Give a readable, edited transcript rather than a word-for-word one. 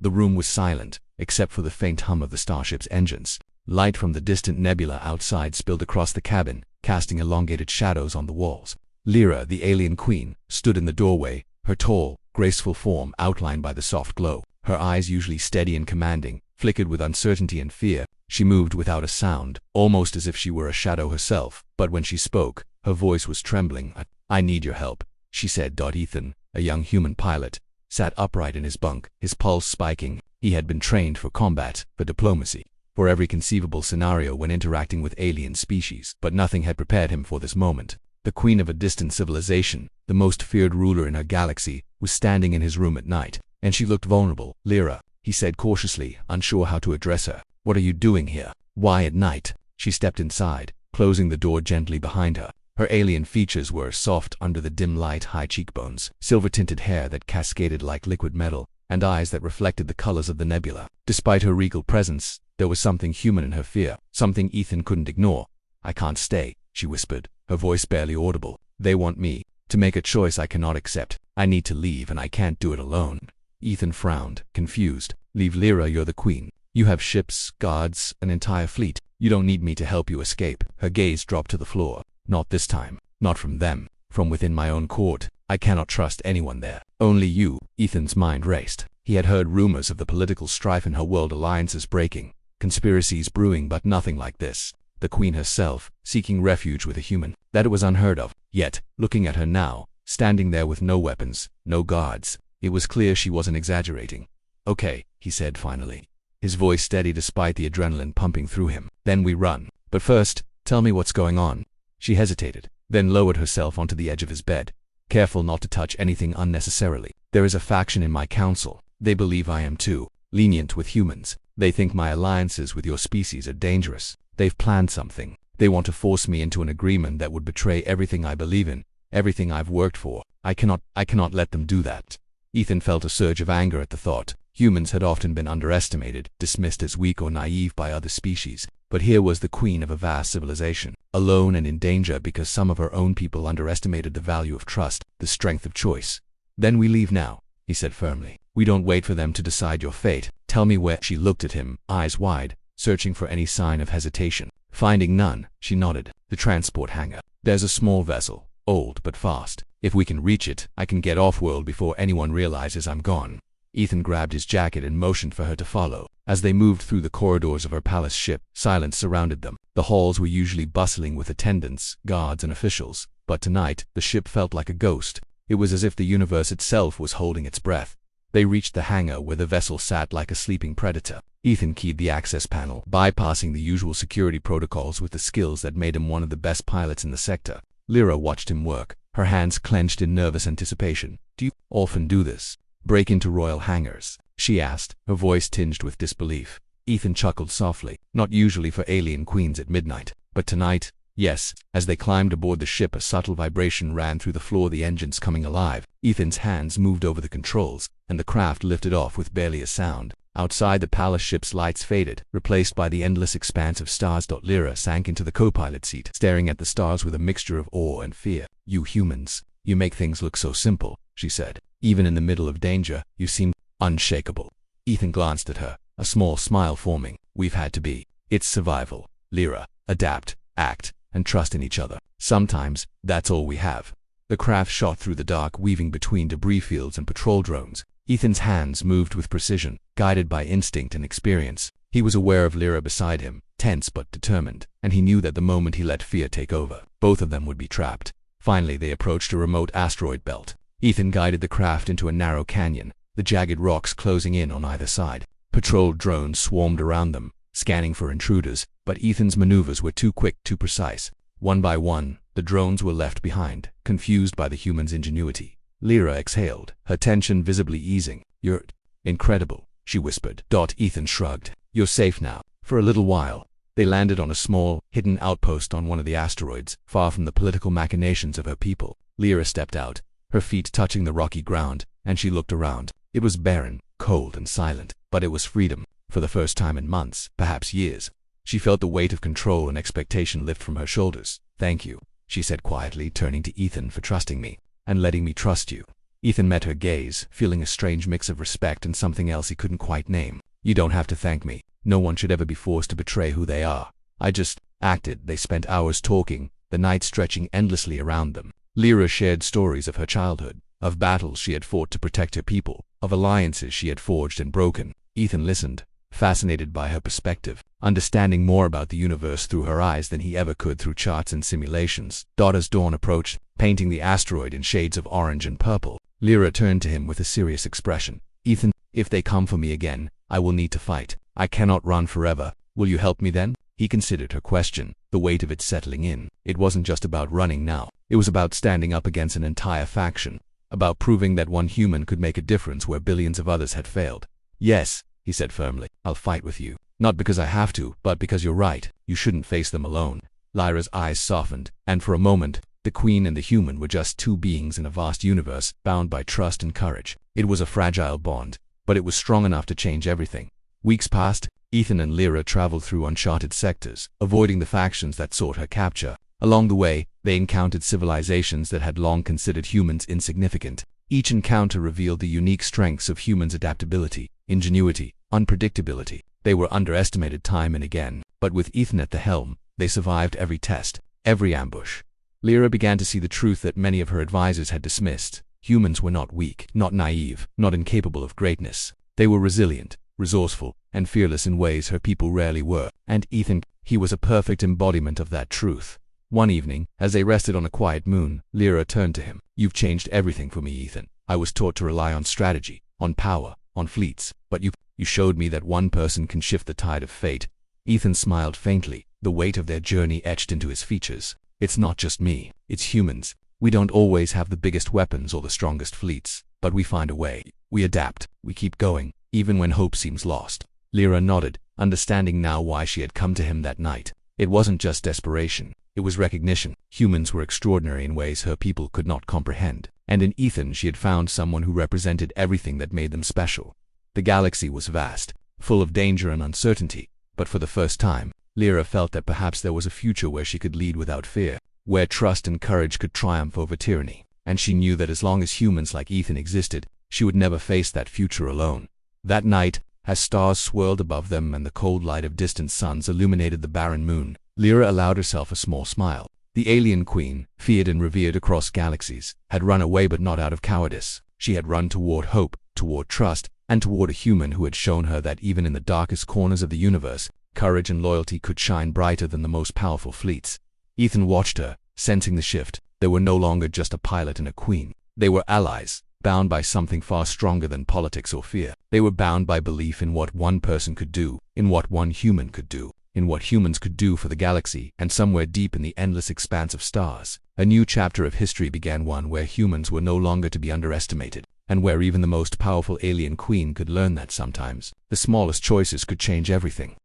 The room was silent, except for the faint hum of the starship's engines. Light from the distant nebula outside spilled across the cabin, casting elongated shadows on the walls. Lyra, the alien queen, stood in the doorway, her tall, graceful form outlined by the soft glow. Her eyes, usually steady and commanding, flickered with uncertainty and fear. She moved without a sound, almost as if she were a shadow herself, but when she spoke, her voice was trembling. "I need your help," she said. Ethan, a young human pilot, sat upright in his bunk, his pulse spiking. He had been trained for combat, for diplomacy, for every conceivable scenario when interacting with alien species, but nothing had prepared him for this moment. The queen of a distant civilization, the most feared ruler in her galaxy, was standing in his room at night, and she looked vulnerable. "Lyra," he said cautiously, unsure how to address her. "What are you doing here? Why at night?" She stepped inside, closing the door gently behind her. Her alien features were soft under the dim light, high cheekbones, silver-tinted hair that cascaded like liquid metal, and eyes that reflected the colors of the nebula. Despite her regal presence, there was something human in her fear, something Ethan couldn't ignore. "I can't stay," she whispered, her voice barely audible. "They want me to make a choice I cannot accept. I need to leave, and I can't do it alone." Ethan frowned, confused. "Leave, Lyra, you're the queen. You have ships, guards, an entire fleet. You don't need me to help you escape." Her gaze dropped to the floor. "Not this time. Not from them. From within my own court. I cannot trust anyone there. Only you." Ethan's mind raced. He had heard rumors of the political strife in her world, alliances breaking, conspiracies brewing, but nothing like this. The queen herself, seeking refuge with a human. That it was unheard of. Yet, looking at her now, standing there with no weapons, no guards, it was clear she wasn't exaggerating. "Okay," he said finally, his voice steady despite the adrenaline pumping through him. "Then we run. But first, tell me what's going on." She hesitated, then lowered herself onto the edge of his bed, careful not to touch anything unnecessarily. "There is a faction in my council. They believe I am too lenient with humans. They think my alliances with your species are dangerous. They've planned something. They want to force me into an agreement that would betray everything I believe in, everything I've worked for. I cannot let them do that." Ethan felt a surge of anger at the thought. Humans had often been underestimated, dismissed as weak or naive by other species. But here was the queen of a vast civilization, alone and in danger because some of her own people underestimated the value of trust, the strength of choice. "Then we leave now," he said firmly. "We don't wait for them to decide your fate. Tell me where." She looked at him, eyes wide, searching for any sign of hesitation. Finding none, she nodded. "The transport hangar. There's a small vessel, old but fast. If we can reach it, I can get off-world before anyone realizes I'm gone." Ethan grabbed his jacket and motioned for her to follow. As they moved through the corridors of her palace ship, silence surrounded them. The halls were usually bustling with attendants, guards, and officials, but tonight, the ship felt like a ghost. It was as if the universe itself was holding its breath. They reached the hangar where the vessel sat like a sleeping predator. Ethan keyed the access panel, bypassing the usual security protocols with the skills that made him one of the best pilots in the sector. Lyra watched him work, her hands clenched in nervous anticipation. "Do you often do this? Break into royal hangars?" she asked, her voice tinged with disbelief. Ethan chuckled softly. "Not usually for alien queens at midnight, but tonight, yes." As they climbed aboard the ship, a subtle vibration ran through the floor, the engines coming alive. Ethan's hands moved over the controls, and the craft lifted off with barely a sound. Outside the palace ship's lights faded, replaced by the endless expanse of stars. Lyra sank into the co-pilot seat, staring at the stars with a mixture of awe and fear. "You humans, you make things look so simple," she said. "Even in the middle of danger, you seem unshakable." Ethan glanced at her, a small smile forming. "We've had to be. It's survival, Lyra. Adapt, act, and trust in each other. Sometimes, that's all we have." The craft shot through the dark, weaving between debris fields and patrol drones. Ethan's hands moved with precision, guided by instinct and experience. He was aware of Lyra beside him, tense but determined, and he knew that the moment he let fear take over, both of them would be trapped. Finally, they approached a remote asteroid belt. Ethan guided the craft into a narrow canyon, the jagged rocks closing in on either side. Patrol drones swarmed around them, scanning for intruders, but Ethan's maneuvers were too quick, too precise. One by one, the drones were left behind, confused by the humans' ingenuity. Lyra exhaled, her tension visibly easing. "You're incredible," she whispered. Ethan shrugged. "You're safe now. For a little while." They landed on a small, hidden outpost on one of the asteroids, far from the political machinations of her people. Lyra stepped out, her feet touching the rocky ground, and she looked around. It was barren, cold, and silent, but it was freedom. For the first time in months, perhaps years, she felt the weight of control and expectation lift from her shoulders. "Thank you," she said quietly, turning to Ethan, "for trusting me, and letting me trust you." Ethan met her gaze, feeling a strange mix of respect and something else he couldn't quite name. You don't have to thank me. No one should ever be forced to betray who they are. I just acted. They spent hours talking, the night stretching endlessly around them. Lyra shared stories of her childhood, of battles she had fought to protect her people, of alliances she had forged and broken. Ethan listened, fascinated by her perspective, understanding more about the universe through her eyes than he ever could through charts and simulations. As dawn approached, painting the asteroid in shades of orange and purple, Lyra turned to him with a serious expression. Ethan, if they come for me again, I will need to fight. I cannot run forever. Will you help me then? He considered her question, the weight of it settling in. It wasn't just about running now. It was about standing up against an entire faction, about proving that one human could make a difference where billions of others had failed. Yes, he said firmly, I'll fight with you. Not because I have to, but because you're right. You shouldn't face them alone. Lyra's eyes softened, and for a moment, the Queen and the human were just two beings in a vast universe, bound by trust and courage. It was a fragile bond, but it was strong enough to change everything. Weeks passed. Ethan and Lyra traveled through uncharted sectors, avoiding the factions that sought her capture. Along the way, they encountered civilizations that had long considered humans insignificant. Each encounter revealed the unique strengths of humans' adaptability, ingenuity, unpredictability. They were underestimated time and again, but with Ethan at the helm, they survived every test, every ambush. Lyra began to see the truth that many of her advisors had dismissed. Humans were not weak, not naive, not incapable of greatness. They were resilient, resourceful, and fearless in ways her people rarely were. And Ethan, he was a perfect embodiment of that truth. One evening, as they rested on a quiet moon, Lyra turned to him. You've changed everything for me, Ethan. I was taught to rely on strategy, on power, on fleets, but you showed me that one person can shift the tide of fate. Ethan smiled faintly, the weight of their journey etched into his features. It's not just me, it's humans. We don't always have the biggest weapons or the strongest fleets, but we find a way. We adapt, we keep going, even when hope seems lost. Lyra nodded, understanding now why she had come to him that night. It wasn't just desperation, it was recognition. Humans were extraordinary in ways her people could not comprehend, and in Ethan she had found someone who represented everything that made them special. The galaxy was vast, full of danger and uncertainty, but for the first time, Lyra felt that perhaps there was a future where she could lead without fear, where trust and courage could triumph over tyranny, and she knew that as long as humans like Ethan existed, she would never face that future alone. That night, as stars swirled above them and the cold light of distant suns illuminated the barren moon, Lyra allowed herself a small smile. The alien queen, feared and revered across galaxies, had run away but not out of cowardice. She had run toward hope, toward trust, and toward a human who had shown her that even in the darkest corners of the universe, courage and loyalty could shine brighter than the most powerful fleets. Ethan watched her, sensing the shift. They were no longer just a pilot and a queen. They were allies, bound by something far stronger than politics or fear. They were bound by belief in what one person could do, in what one human could do, in what humans could do for the galaxy, and somewhere deep in the endless expanse of stars, a new chapter of history began, one where humans were no longer to be underestimated, and where even the most powerful alien queen could learn that sometimes the smallest choices could change everything.